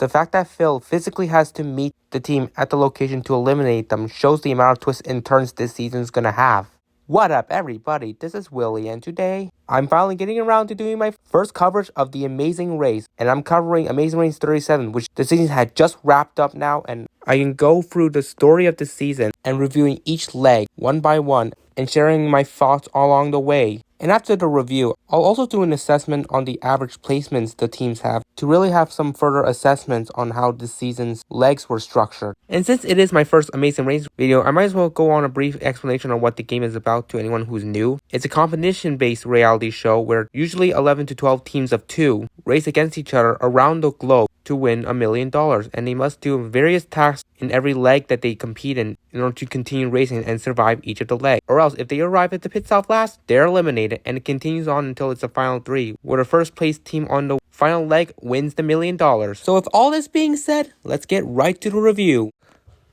The fact that Phil physically has to meet the team at the location to eliminate them shows the amount of twists and turns this season's gonna have. What up, everybody? This is Willie, and today I'm finally getting around to doing my first coverage of the Amazing Race, and I'm covering Amazing Race 37, which the season had just wrapped up now, and I can go through the story of the season and reviewing each leg one by one and sharing my thoughts along the way. And after the review, I'll also do an assessment on the average placements the teams have to really have some further assessments on how this season's legs were structured. And since it is my first Amazing Race video, I might as well go on a brief explanation on what the game is about to anyone who's new. It's a competition-based reality show where usually 11 to 12 teams of 2 race against each other around the globe to win $1 million, and they must do various tasks in every leg that they compete in order to continue racing and survive each of the legs. Or else, if they arrive at the pit stop last, they're eliminated, and it continues on until it's the final 3, where the first place team on the final leg wins the $1 million. So with all this being said, let's get right to the review.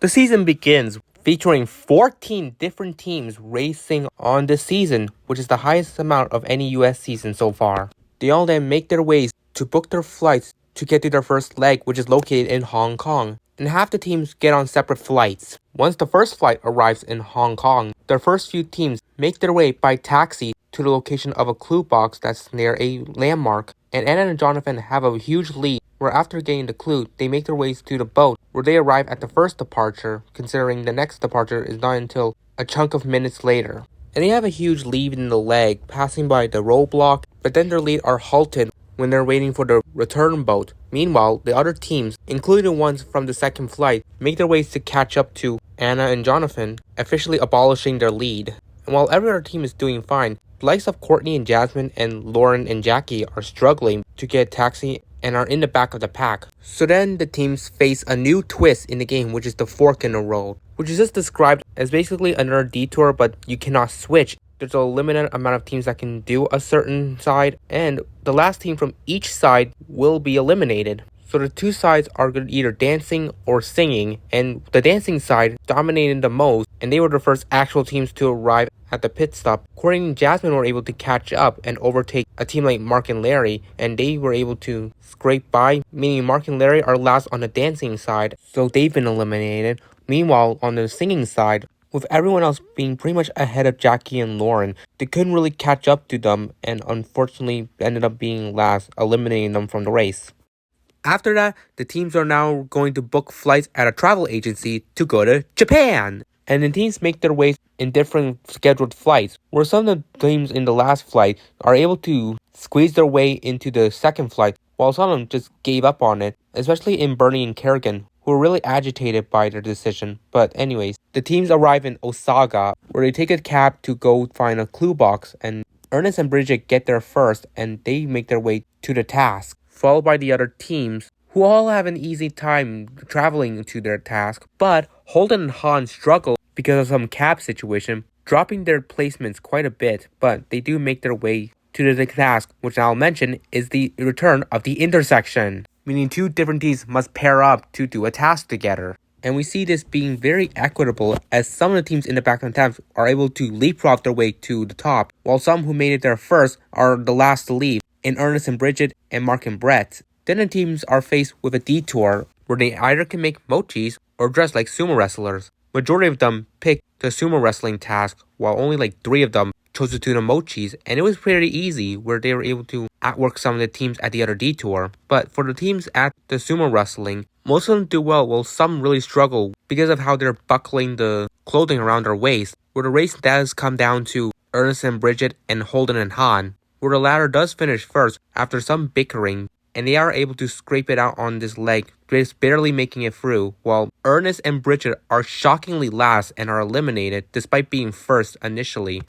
The season begins featuring 14 different teams racing on this season, which is the highest amount of any US season so far. They all then make their ways to book their flights to get to their first leg, which is located in Hong Kong. And half the teams get on separate flights. Once the first flight arrives in Hong Kong, the first few teams make their way by taxi to the location of a clue box that's near a landmark. And Anna and Jonathan have a huge lead, where after getting the clue, they make their ways to the boat, where they arrive at the first departure, considering the next departure is not until a chunk of minutes later. And they have a huge lead in the leg, passing by the roadblock, but then their lead are halted when they're waiting for the return boat. Meanwhile, the other teams, including the ones from the second flight, make their ways to catch up to Anna and Jonathan, officially abolishing their lead. And while every other team is doing fine, the likes of Courtney and Jasmine and Lauren and Jackie are struggling to get a taxi and are in the back of the pack. So then the teams face a new twist in the game, which is the fork in the road, which is just described as basically another detour, but you cannot switch. There's a limited amount of teams that can do a certain side, and the last team from each side will be eliminated. So the two sides are either dancing or singing, and the dancing side dominated the most, and they were the first actual teams to arrive at the pit stop. Courtney and Jasmine were able to catch up and overtake a team like Mark and Larry, and they were able to scrape by, meaning Mark and Larry are last on the dancing side, so they've been eliminated. Meanwhile, on the singing side, with everyone else being pretty much ahead of Jackie and Lauren, they couldn't really catch up to them and unfortunately ended up being last, eliminating them from the race. After that, the teams are now going to book flights at a travel agency to go to Japan. And the teams make their way in different scheduled flights, where some of the teams in the last flight are able to squeeze their way into the second flight, while some of them just gave up on it, especially in Bernie and Kerrigan, who were really agitated by their decision. But anyways, the teams arrive in Osaka, where they take a cab to go find a clue box, and Ernest and Bridget get there first, and they make their way to the task, followed by the other teams, who all have an easy time traveling to their task. But Holden and Han struggle because of some cab situation, dropping their placements quite a bit, but they do make their way to the task, which I'll mention is the return of the intersection, meaning two different teams must pair up to do a task together. And we see this being very equitable, as some of the teams in the back of the tabs are able to leapfrog their way to the top, while some who made it there first are the last to leave, in Ernest and Bridget and Mark and Brett. Then the teams are faced with a detour, where they either can make mochis or dress like sumo wrestlers. Majority of them picked the sumo wrestling task, while only like 3 of them chose to do the mochis, and it was pretty easy, where they were able to outwork some of the teams at the other detour. But for the teams at the sumo wrestling, most of them do well, while some really struggle because of how they're buckling the clothing around their waist, where the race does come down to Ernest and Bridget and Holden and Han, where the latter does finish first after some bickering, and they are able to scrape it out on this leg, just barely making it through, while Ernest and Bridget are shockingly last and are eliminated despite being first initially.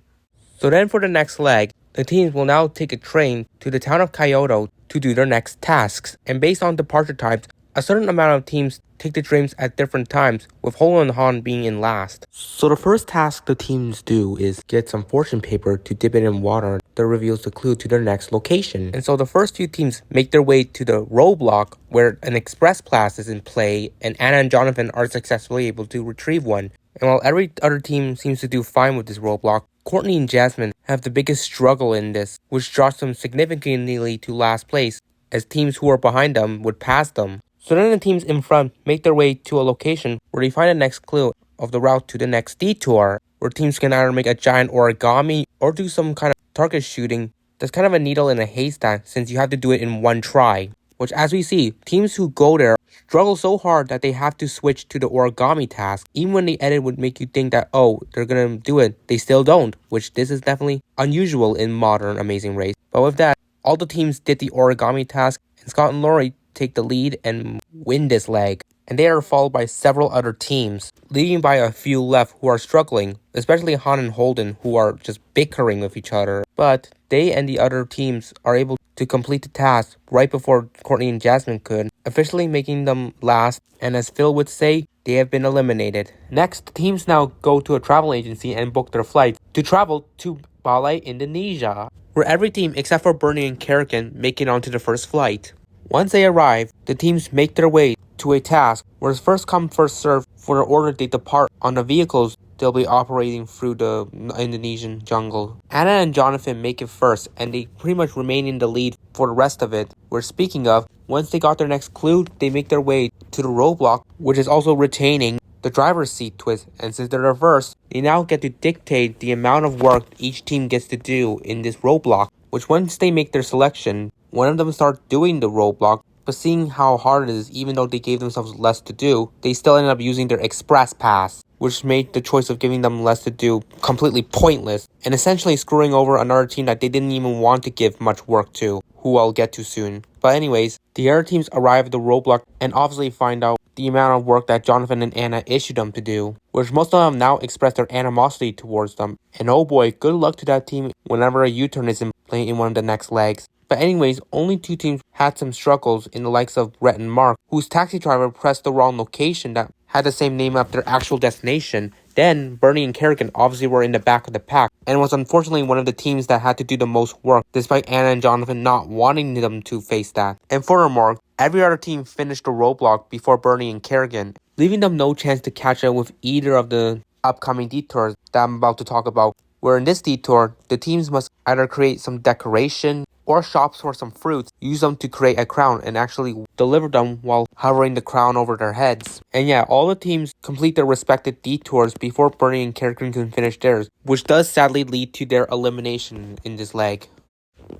So then for the next leg, the teams will now take a train to the town of Kyoto to do their next tasks, and based on departure times, a certain amount of teams take the trains at different times, with Holden and Han being in last. So the first task the teams do is get some fortune paper to dip it in water that reveals the clue to their next location. And so the first few teams make their way to the roadblock, where an express pass is in play, and Anna and Jonathan are successfully able to retrieve one. And while every other team seems to do fine with this roadblock, Courtney and Jasmine have the biggest struggle in this, which drops them significantly to last place, as teams who are behind them would pass them. So then the teams in front make their way to a location where they find the next clue of the route to the next detour, where teams can either make a giant origami or do some kind of target shooting that's kind of a needle in a haystack since you have to do it in one try. Which, as we see, teams who go there struggle so hard that they have to switch to the origami task. Even when the edit would make you think that, oh, they're gonna do it, they still don't, which this is definitely unusual in modern Amazing Race. But with that, all the teams did the origami task, and Scott and Lori take the lead and win this leg. And they are followed by several other teams, leaving by a few left who are struggling, especially Han and Holden, who are just bickering with each other. But they and the other teams are able to complete the task right before Courtney and Jasmine could, officially making them last, and as Phil would say, they have been eliminated. Next, the teams now go to a travel agency and book their flight to travel to Bali, Indonesia, where every team except for Bernie and Kerrigan make it onto the first flight. Once they arrive, the teams make their way to a task where it's first come first serve for the order they depart on the vehicles they'll be operating through the Indonesian jungle. Anna and Jonathan make it first, and they pretty much remain in the lead for the rest of it. Where speaking of, once they got their next clue, they make their way to the roadblock, which is also retaining the driver's seat twist, and since they're reversed, they now get to dictate the amount of work each team gets to do in this roadblock, which once they make their selection, one of them starts doing the roadblock, but seeing how hard it is, even though they gave themselves less to do, they still ended up using their express pass, which made the choice of giving them less to do completely pointless, and essentially screwing over another team that they didn't even want to give much work to, who I'll get to soon. But anyways, the other teams arrive at the roadblock and obviously find out the amount of work that Jonathan and Anna issued them to do, which most of them now express their animosity towards them. And oh boy, good luck to that team whenever a U-turn is in play in one of the next legs. But anyways, only two teams had some struggles in the likes of Rhett and Mark, whose taxi driver pressed the wrong location that had the same name of their actual destination. Then, Bernie and Kerrigan obviously were in the back of the pack, and was unfortunately one of the teams that had to do the most work, despite Anna and Jonathan not wanting them to face that. And furthermore, every other team finished the roadblock before Bernie and Kerrigan, leaving them no chance to catch up with either of the upcoming detours that I'm about to talk about. Where in this detour, the teams must either create some decoration or shops for some fruits, use them to create a crown and actually deliver them while hovering the crown over their heads. And yeah, all the teams complete their respective detours before Bernie and Kerrigan can finish theirs, which does sadly lead to their elimination in this leg.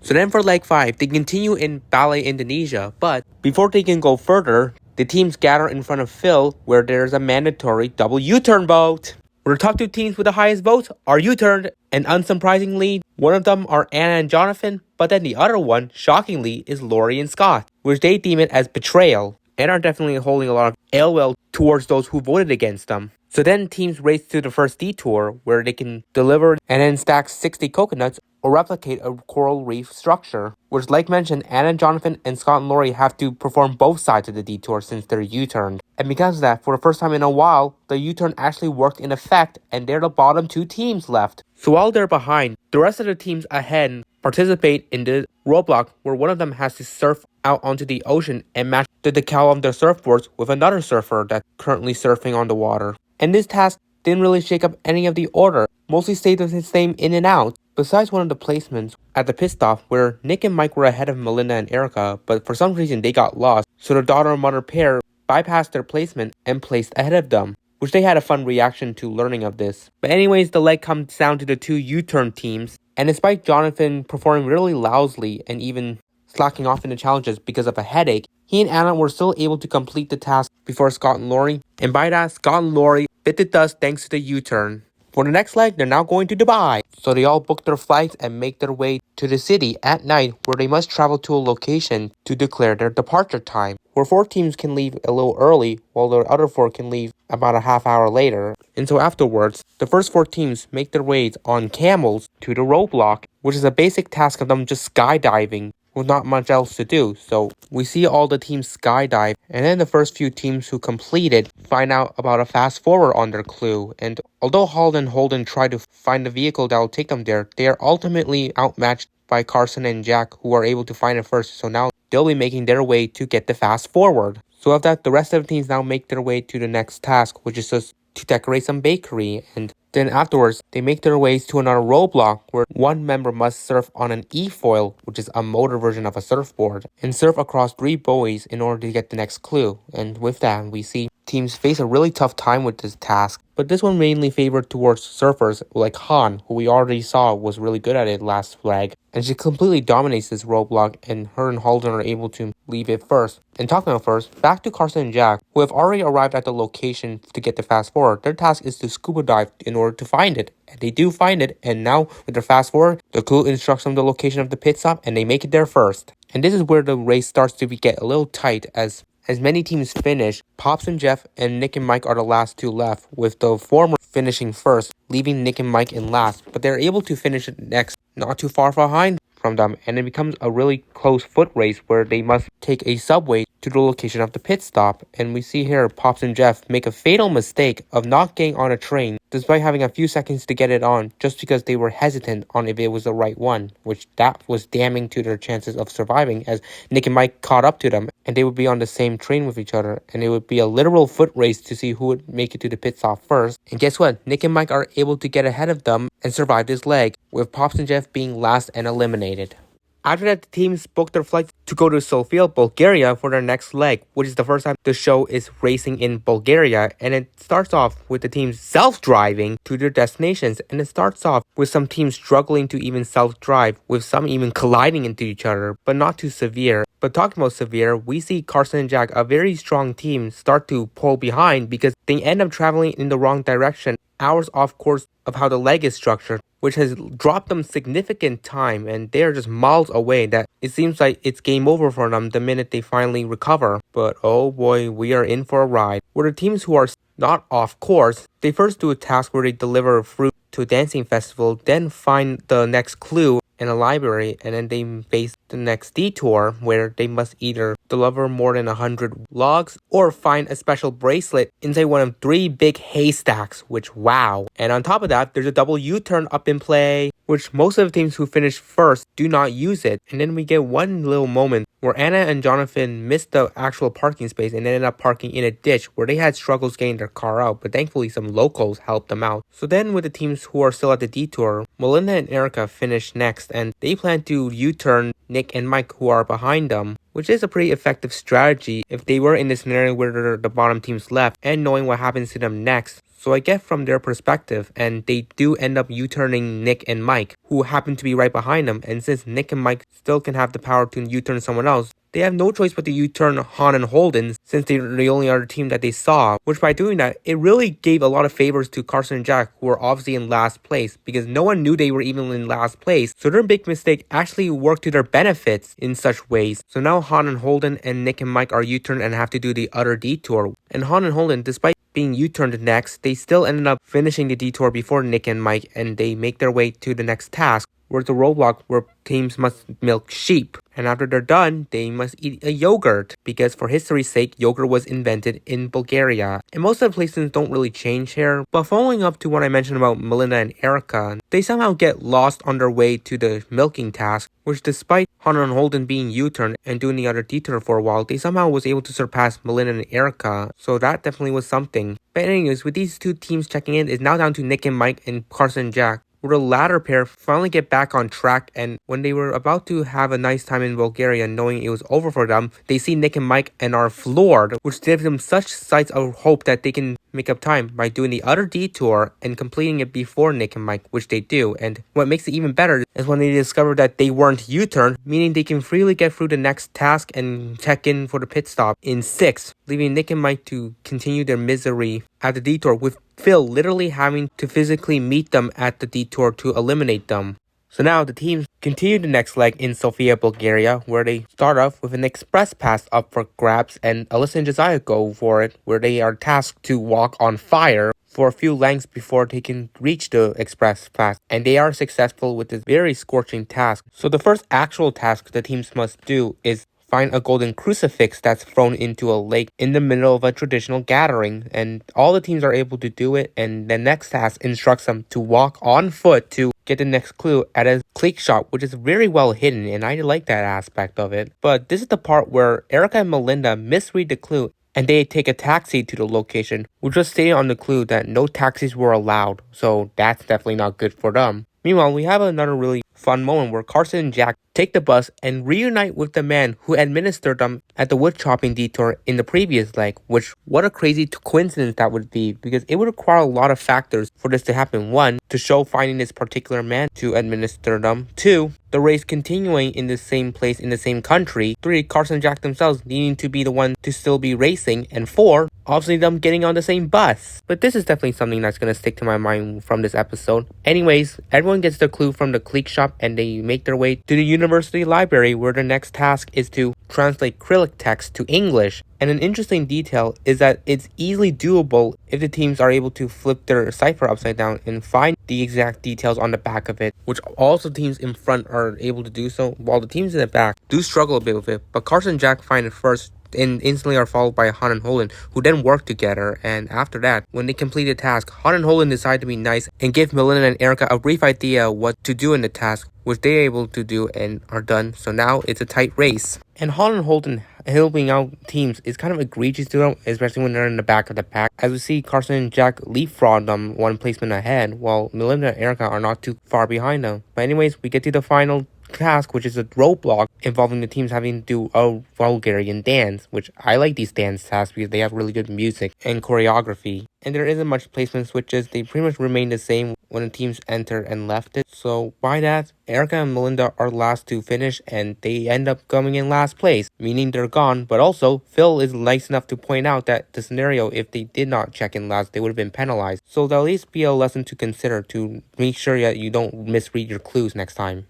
So then for leg 5, they continue in Bali, Indonesia, but before they can go further, the teams gather in front of Phil where there's a mandatory double U-turn vote. Where the top two teams with the highest votes are U-turned, and unsurprisingly, one of them are Anna and Jonathan, but then the other one, shockingly, is Lori and Scott, which they deem it as betrayal, and are definitely holding a lot of ill will towards those who voted against them. So then teams race to the first detour, where they can deliver and then stack 60 coconuts or replicate a coral reef structure, which like mentioned, Anna, Jonathan, and Scott and Lori have to perform both sides of the detour since they're U-turned. And because of that, for the first time in a while, the U-turn actually worked in effect, and they're the bottom two teams left. So while they're behind, the rest of the teams ahead participate in the roadblock where one of them has to surf out onto the ocean and match the decal of their surfboards with another surfer that's currently surfing on the water. And this task didn't really shake up any of the order, mostly stayed the same in and out, besides one of the placements at the pit stop where Nick and Mike were ahead of Melinda and Erica, but for some reason they got lost, so the daughter and mother pair bypassed their placement and placed ahead of them, which they had a fun reaction to learning of this. But anyways, the leg comes down to the two U-turn teams, and despite Jonathan performing really loudly and even slacking off in the challenges because of a headache, he and Anna were still able to complete the task before Scott and Lori, and by that, Scott and Lori bit the dust thanks to the U-turn. For the next leg, they're now going to Dubai, so they all book their flights and make their way to the city at night where they must travel to a location to declare their departure time, where 4 teams can leave a little early while the other 4 can leave about a half hour later. And so afterwards, the first 4 teams make their ways on camels to the roadblock, which is a basic task of them just skydiving with not much else to do. So we see all the teams skydive, and then the first few teams who complete it find out about a fast forward on their clue, and although Hall and Holden try to find the vehicle that will take them there, they are ultimately outmatched by Carson and Jack, who are able to find it first, so now they'll be making their way to get the fast forward. So with that, the rest of the teams now make their way to the next task, which is just to decorate some bakery, and Then afterwards, they make their ways to another roadblock where one member must surf on an e-foil, which is a motor version of a surfboard, and surf across 3 buoys in order to get the next clue. And with that, we see teams face a really tough time with this task, but this one mainly favored towards surfers like Han, who we already saw was really good at it last flag, and she completely dominates this roadblock, and her and Halden are able to leave it first. And talking about first, back to Carson and Jack, who have already arrived at the location to get the fast forward. Their task is to scuba dive in order to find it, and they do find it, and now with their fast forward, the crew instructs them the location of the pit stop, and they make it there first. And this is where the race starts to get a little tight as many teams finish. Pops and Jeff and Nick and Mike are the last 2 left, with the former finishing first, leaving Nick and Mike in last. But they're able to finish it next, not too far behind from them, and it becomes a really close foot race where they must take a subway to the location of the pit stop. And we see here Pops and Jeff make a fatal mistake of not getting on a train despite having a few seconds to get it on, just because they were hesitant on if it was the right one, which that was damning to their chances of surviving, as Nick and Mike caught up to them and they would be on the same train with each other, and it would be a literal foot race to see who would make it to the pit stop first. And guess what? Nick and Mike are able to get ahead of them and survive this leg, with Pops and Jeff being last and eliminated. After that, the teams booked their flights to go to Sofia, Bulgaria for their next leg, which is the first time the show is racing in Bulgaria, and it starts off with the teams self-driving to their destinations, and it starts off with some teams struggling to even self-drive, with some even colliding into each other, but not too severe. But talking about severe, we see Carson and Jack, a very strong team, start to pull behind because they end up traveling in the wrong direction, hours off course of how the leg is structured, which has dropped them significant time, and they are just miles away that it seems like it's game over for them the minute they finally recover. But oh boy, we are in for a ride, where the teams who are not off course, they first do a task where they deliver fruit to a dancing festival, then find the next clue in a library, and then they face the next detour where they must either deliver more than 100 logs or find a special bracelet inside one of 3 big haystacks, which wow. And on top of that, there's a double U-turn up in play, which most of the teams who finish first do not use it. And then we get one little moment where Anna and Jonathan missed the actual parking space and ended up parking in a ditch where they had struggles getting their car out, but thankfully some locals helped them out. So then with the teams who are still at the detour, Melinda and Erica finish next, and they plan to U-turn Nick and Mike, who are behind them, which is a pretty effective strategy if they were in this scenario where the bottom team's left and knowing what happens to them next. So I get from their perspective, and they do end up U-turning Nick and Mike, who happen to be right behind them, and since Nick and Mike still can have the power to U-turn someone else, they have no choice but to U-turn Han and Holden, since they're the only other team that they saw, which by doing that, it really gave a lot of favors to Carson and Jack, who were obviously in last place, because no one knew they were even in last place, so their big mistake actually worked to their benefits in such ways. So now Han and Holden and Nick and Mike are U-turned and have to do the other detour, and Han and Holden, despite being U-turned next, they still ended up finishing the detour before Nick and Mike, and they make their way to the next task, where it's a roadblock where teams must milk sheep. And after they're done, they must eat a yogurt, because for history's sake, yogurt was invented in Bulgaria. And most of the places don't really change here, but following up to what I mentioned about Melinda and Erica, they somehow get lost on their way to the milking task, which despite Hunter and Holden being U-turned and doing the other detour for a while, they somehow was able to surpass Melinda and Erica, so that definitely was something. But anyways, with these 2 teams checking in, it's now down to Nick and Mike and Carson and Jack, where the latter pair finally get back on track, and when they were about to have a nice time in Bulgaria knowing it was over for them, they see Nick and Mike and are floored, which gives them such sights of hope that they can make up time by doing the other detour and completing it before Nick and Mike, which they do. And what makes it even better is when they discover that they weren't U-turned, meaning they can freely get through the next task and check in for the pit stop in 6, leaving Nick and Mike to continue their misery at the detour, with Phil literally having to physically meet them at the detour to eliminate them. So now the teams continue the next leg in Sofia, Bulgaria, where they start off with an express pass up for grabs, and Alyssa and Josiah go for it, where they are tasked to walk on fire for a few lengths before they can reach the express pass, and they are successful with this very scorching task. So the first actual task the teams must do is find a golden crucifix that's thrown into a lake in the middle of a traditional gathering, and all the teams are able to do it, and the next task instructs them to walk on foot to get the next clue at a clique shop, which is very well hidden, and I like that aspect of it. But this is the part where Erica and Melinda misread the clue and they take a taxi to the location, which was stated on the clue that no taxis were allowed, so that's definitely not good for them. Meanwhile, we have another really fun moment where Carson and Jack take the bus and reunite with the man who administered them at the wood chopping detour in the previous leg, which what a crazy coincidence that would be, because it would require a lot of factors for this to happen. One, to show finding this particular man to administer them. Two, the race continuing in the same place in the same country. Three, Carson and Jack themselves needing to be the one to still be racing. And four, obviously them getting on the same bus. But this is definitely something that's going to stick to my mind from this episode. Anyways, everyone gets their clue from the clique shop and they make their way to the university library, where the next task is to translate Cyrillic text to English. And an interesting detail is that it's easily doable if the teams are able to flip their cipher upside down and find the exact details on the back of it, which also teams in front are able to do so, while the teams in the back do struggle a bit with it. But Carson and Jack find it first and instantly are followed by Han and Holden, who then work together. And after that, when they complete the task, Han and Holden decide to be nice and give Melinda and Erica a brief idea what to do in the task, which they're able to do and are done. So now it's a tight race. And Han and Holden helping out teams is kind of egregious to them, especially when they're in the back of the pack. As we see Carson and Jack leapfrog them one placement ahead, while Melinda and Erica are not too far behind them. But anyways, we get to the final task, which is a roadblock involving the teams having to do a Bulgarian dance, which I like these dance tasks because they have really good music and choreography. And there isn't much placement switches, they pretty much remain the same when the teams enter and left it. So by that, Erica and Melinda are last to finish and they end up coming in last place, meaning they're gone. But also, Phil is nice enough to point out that the scenario, if they did not check in last, they would have been penalized. So there'll at least be a lesson to consider to make sure that you don't misread your clues next time.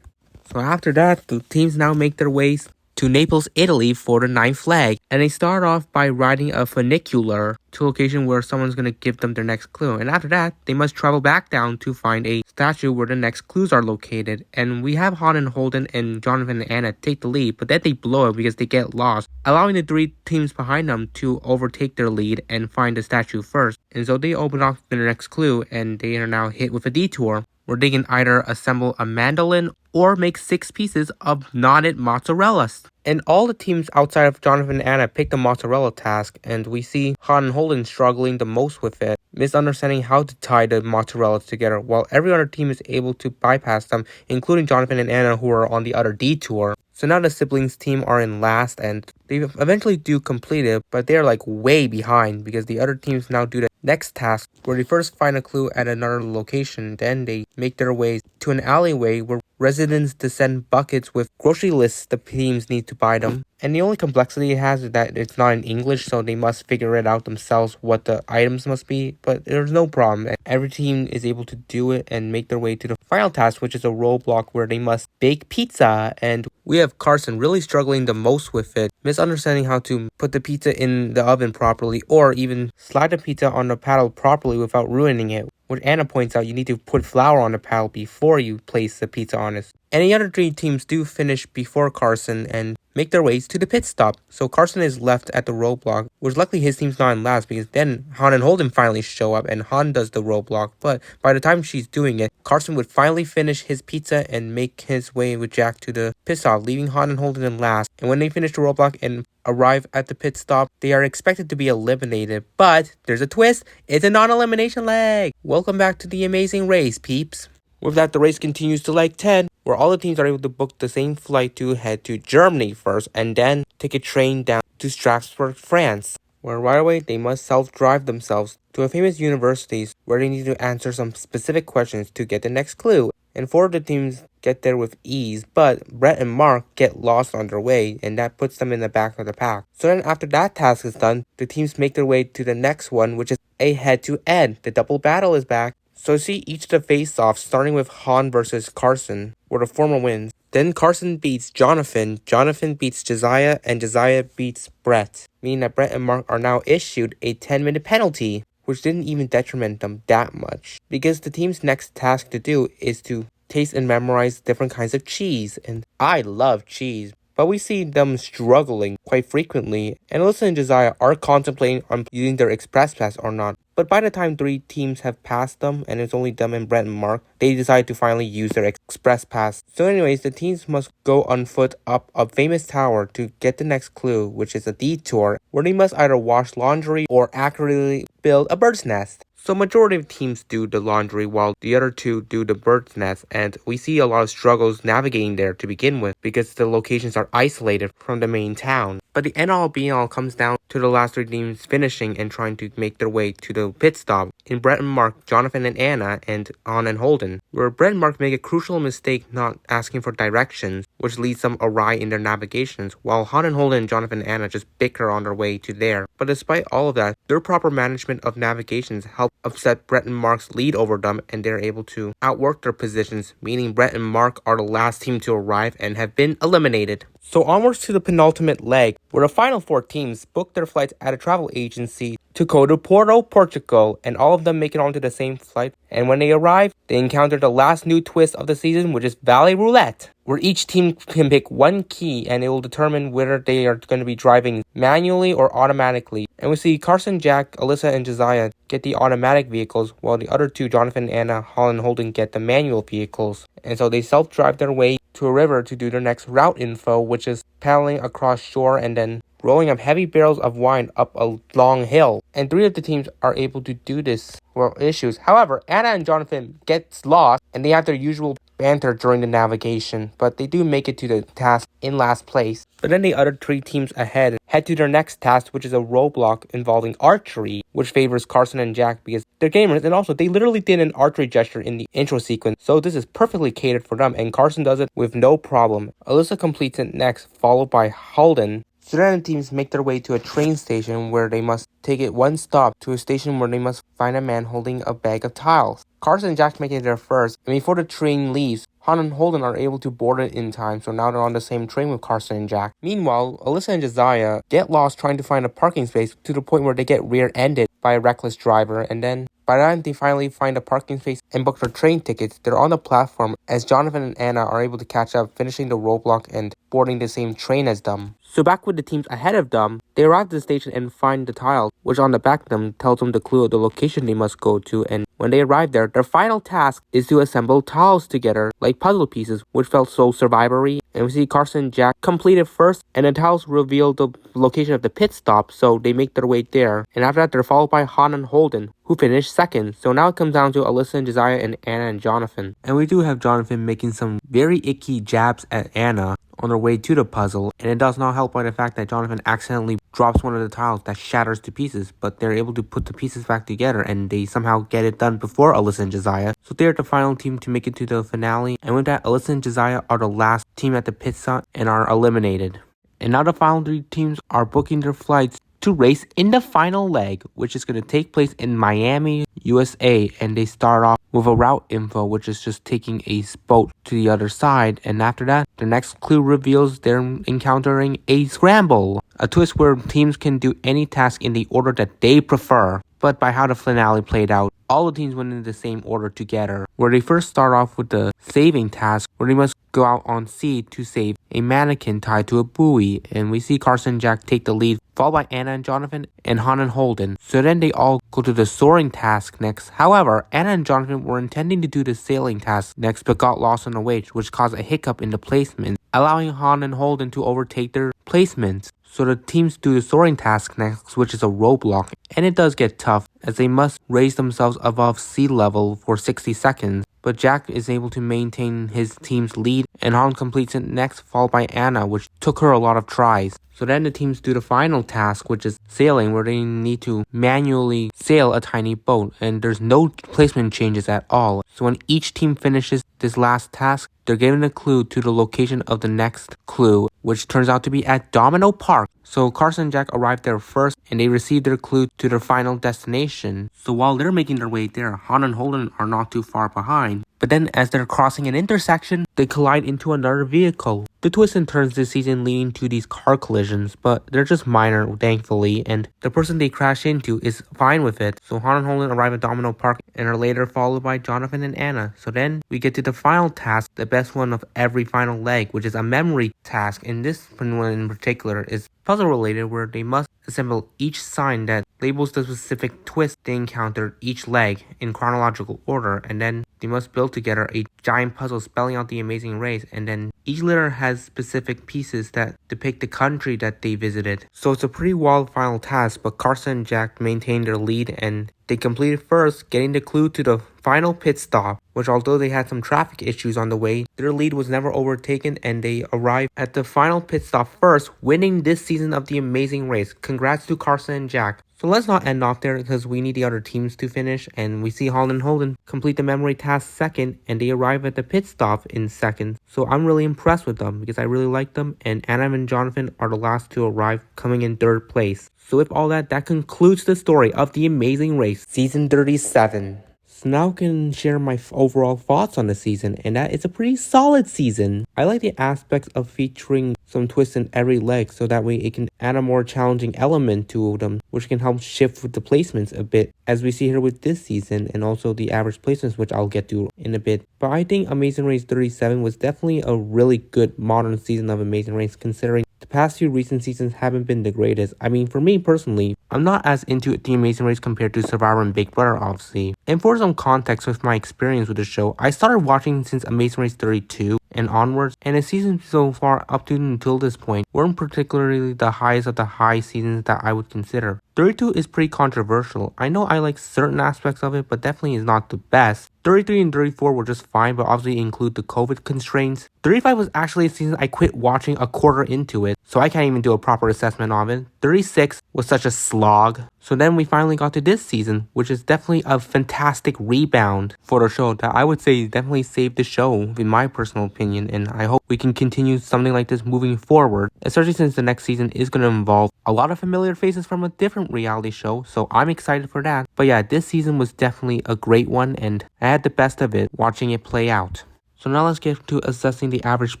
So after that, the teams now make their ways to Naples, Italy for the 9th flag. And they start off by riding a funicular to a location where someone's going to give them their next clue. And after that, they must travel back down to find a statue where the next clues are located. And we have Han and Holden and Jonathan and Anna take the lead, but then they blow it because they get lost, allowing the three teams behind them to overtake their lead and find the statue first. And so they open up their next clue and they are now hit with a detour, where they can either assemble a mandolin or make 6 pieces of knotted mozzarella. And all the teams outside of Jonathan and Anna pick the mozzarella task, and we see Han and Holden struggling the most with it, misunderstanding how to tie the mozzarella together, while every other team is able to bypass them, including Jonathan and Anna, who are on the other detour. So now the siblings team are in last, and they eventually do complete it, but they're like way behind because the other teams now do the next task, where they first find a clue at another location, then they make their way to an alleyway where residents descend buckets with grocery lists the teams need to buy them. And the only complexity it has is that it's not in English, so they must figure it out themselves what the items must be, but there's no problem. Every team is able to do it and make their way to the final task, which is a roadblock where they must bake pizza. And we have Carson really struggling the most with it, misunderstanding how to put the pizza in the oven properly or even slide the pizza on the paddle properly without ruining it. Which Anna points out, you need to put flour on the paddle before you place the pizza on it. And the other 3 teams do finish before Carson and make their ways to the pit stop. So Carson is left at the roadblock, which luckily his team's not in last, because then Han and Holden finally show up and Han does the roadblock. But by the time she's doing it, Carson would finally finish his pizza and make his way with Jack to the pit stop, leaving Han and Holden in last. And when they finish the roadblock and arrive at the pit stop, they are expected to be eliminated. But there's a twist, it's a non-elimination leg. Welcome back to the amazing race, peeps. With that, the race continues to leg 10, where all the teams are able to book the same flight to head to Germany first and then take a train down to Strasbourg, France, where right away they must self-drive themselves to a famous universities where they need to answer some specific questions to get the next clue. And 4 of the teams get there with ease, but Brett and Mark get lost on their way, and that puts them in the back of the pack. So then after that task is done, the teams make their way to the next one, which is a head-to-head. The double battle is back. So see each of the face-offs, starting with Han versus Carson, where the former wins. Then Carson beats Jonathan, Jonathan beats Josiah, and Josiah beats Brett, meaning that Brett and Mark are now issued a 10-minute penalty, which didn't even detriment them that much, because the team's next task to do is to taste and memorize different kinds of cheese, and I love cheese. but we see them struggling quite frequently, and Alyssa and Josiah are contemplating on using their express pass or not. But by the time 3 teams have passed them, and it's only them and Brett and Mark, they decide to finally use their express pass. So anyways, the teams must go on foot up a famous tower to get the next clue, which is a detour, where they must either wash laundry or accurately build a bird's nest. So majority of teams do the laundry while the other 2 do the bird's nest, and we see a lot of struggles navigating there to begin with because the locations are isolated from the main town. But the end all be all comes down to the last 3 teams finishing and trying to make their way to the pit stop in Brett and Mark, Jonathan and Anna, and Han and Holden, where Brett and Mark make a crucial mistake not asking for directions, which leads them awry in their navigations, while Han and Holden and Jonathan and Anna just bicker on their way to there. But despite all of that, their proper management of navigations help upset Brett and Mark's lead over them, and they're able to outwork their positions, meaning Brett and Mark are the last team to arrive and have been eliminated. So onwards to the penultimate leg, where the final 4 teams book their flights at a travel agency to go to Porto, Portugal, and all of them make it onto the same flight. And when they arrive, they encounter the last new twist of the season, which is Valley Roulette, where each team can pick one key and it will determine whether they are going to be driving manually or automatically. And we see Carson, Jack, Alyssa, and Josiah get the automatic vehicles, while the other 2, Jonathan, Anna, Holland, and Holden, get the manual vehicles. And so they self-drive their way to a river to do their next route info, which is paddling across shore and then rolling up heavy barrels of wine up a long hill. And 3 of the teams are able to do this without issues. However, Anna and Jonathan gets lost and they have their usual banter during the navigation, but they do make it to the task in last place. But then the other 3 teams ahead head to their next task, which is a roadblock involving archery, which favors Carson and Jack because they're gamers, and also they literally did an archery gesture in the intro sequence, so this is perfectly catered for them, and Carson does it with no problem. Alyssa completes it next, followed by Holden. So then the teams make their way to a train station where they must take it one stop to a station where they must find a man holding a bag of tiles. Carson and Jack make it there first, and before the train leaves, Han and Holden are able to board it in time, so now they're on the same train with Carson and Jack. Meanwhile, Alyssa and Josiah get lost trying to find a parking space to the point where they get rear-ended by a reckless driver, and then by the time they finally find a parking space and book their train tickets, they're on the platform as Jonathan and Anna are able to catch up, finishing the roadblock and boarding the same train as them. So back with the teams ahead of them, they arrive at the station and find the tile, which on the back of them tells them the clue of the location they must go to, and when they arrive there, their final task is to assemble tiles together like puzzle pieces, which felt so survivory. And we see Carson and Jack complete it first, and the tiles reveal the location of the pit stop, so they make their way there. And after that, they're followed by Han and Holden, who finish second. So now it comes down to Alyssa and Josiah and Anna and Jonathan. And we do have Jonathan making some very icky jabs at Anna on their way to the puzzle, and it does not help by the fact that Jonathan accidentally drops one of the tiles that shatters to pieces, but they're able to put the pieces back together and they somehow get it done before Alyssa and Josiah. So they're the final team to make it to the finale, and with that, Alyssa and Josiah are the last team at the pit stop and are eliminated. And now the final 3 teams are booking their flights to race in the final leg, which is going to take place in Miami, USA, and they start off with a route info, which is just taking a boat to the other side, and after that, the next clue reveals they're encountering a scramble, a twist where teams can do any task in the order that they prefer. But by how the finale played out, all the teams went in the same order together, where they first start off with the saving task, where they must go out on sea to save a mannequin tied to a buoy, and we see Carson and Jack take the lead, followed by Anna and Jonathan and Han and Holden. So then they all go to the soaring task next. However, Anna and Jonathan were intending to do the sailing task next, but got lost on the way, which caused a hiccup in the placement, allowing Han and Holden to overtake their placements. So the teams do the soaring task next, which is a roadblock, and it does get tough as they must raise themselves above sea level for 60 seconds. But Jack is able to maintain his team's lead, and Han completes it next, followed by Anna, which took her a lot of tries. So then the teams do the final task, which is sailing, where they need to manually sail a tiny boat, and there's no placement changes at all. So when each team finishes this last task, they're given a clue to the location of the next clue, which turns out to be at Domino Park. So Carson and Jack arrived there first, and they received their clue to their final destination. So while they're making their way there, Han and Holden are not too far behind. but then as they're crossing an intersection, they collide into another vehicle. The twists and turns this season leading to these car collisions, but they're just minor, thankfully, and the person they crash into is fine with it. So Han and Holden arrive at Domino Park and are later followed by Jonathan and Anna. So then we get to the final task, the best one of every final leg, which is a memory task, and this one in particular is puzzle related, where they must assemble each sign that labels the specific twist they encountered each leg in chronological order, and then they must build together a giant puzzle spelling out the amazing race, and then each letter has specific pieces that depict the country that they visited. So it's a pretty wild final task, but Carson and Jack maintained their lead and they completed first, getting the clue to the final pit stop, which although they had some traffic issues on the way, their lead was never overtaken and they arrived at the final pit stop first, winning this season of the amazing race. Congrats to Carson and Jack. So let's not end off there because we need the other teams to finish, and we see Holden and Holden complete the memory task second and they arrive at the pit stop in second. So I'm really impressed with them because I really like them, and Anna and Jonathan are the last to arrive, coming in third place. So with all that, that concludes the story of The Amazing Race Season 37. So now I can share my overall thoughts on the season, and that it's a pretty solid season. I like the aspects of featuring some twists in every leg, so that way it can add a more challenging element to them, which can help shift with the placements a bit, as we see here with this season, and also the average placements, which I'll get to in a bit. But I think Amazing Race 37 was definitely a really good modern season of Amazing Race, considering the past few recent seasons haven't been the greatest. I mean, for me personally, I'm not as into The Amazing Race compared to Survivor and Big Brother, obviously. And for some context with my experience with the show, I started watching since Amazing Race 32 and onwards, and the seasons so far up to until this point weren't particularly the highest of the high seasons that I would consider. 32 is pretty controversial. I know I like certain aspects of it, but definitely is not the best. 33 and 34 were just fine, but obviously include the COVID constraints. 35 was actually a season I quit watching a quarter into it, so I can't even do a proper assessment of it. 36 was such a slog. So then we finally got to this season, which is definitely a fantastic rebound for the show that I would say definitely saved the show, in my personal opinion, and I hope we can continue something like this moving forward, especially since the next season is going to involve a lot of familiar faces from a different reality show, so I'm excited for that. But yeah, this season was definitely a great one, and I had the best of it watching it play out. So now let's get to assessing the average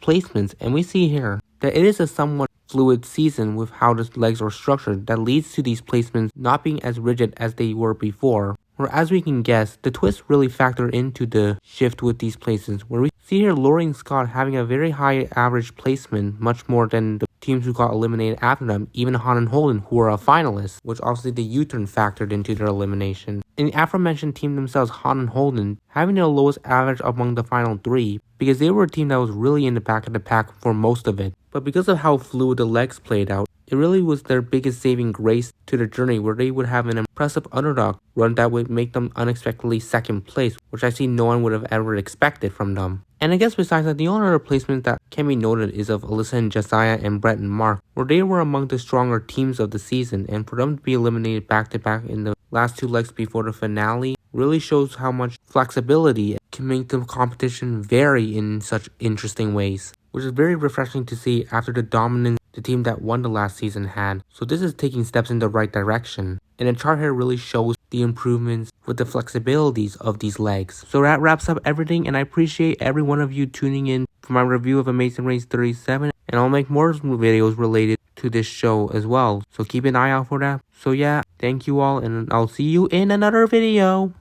placements, and we see here that it is a somewhat fluid season with how the legs are structured that leads to these placements not being as rigid as they were before. Or as we can guess, the twists really factor into the shift with these placements, where we see here Lori and Scott having a very high average placement, much more than the teams who got eliminated after them, even Han and Holden, who were a finalist, which obviously the U-turn factored into their elimination. In the aforementioned team themselves, Han and Holden, having the lowest average among the final three, because they were a team that was really in the back of the pack for most of it. But because of how fluid the legs played out, it really was their biggest saving grace to the journey, where they would have an impressive underdog run that would make them unexpectedly second place, which I see no one would have ever expected from them. And I guess besides that, the only other placement that can be noted is of Alyssa and Josiah and Brett and Mark, where they were among the stronger teams of the season, and for them to be eliminated back to back in the last two legs before the finale really shows how much flexibility can make the competition vary in such interesting ways, which is very refreshing to see after the dominance the team that won the last season had. So this is taking steps in the right direction, and the chart here really shows the improvements with the flexibilities of these legs. So that wraps up everything, and I appreciate every one of you tuning in for my review of Amazing Race 37, and I'll make more videos related to this show as well, so keep an eye out for that. So yeah, thank you all, and I'll see you in another video.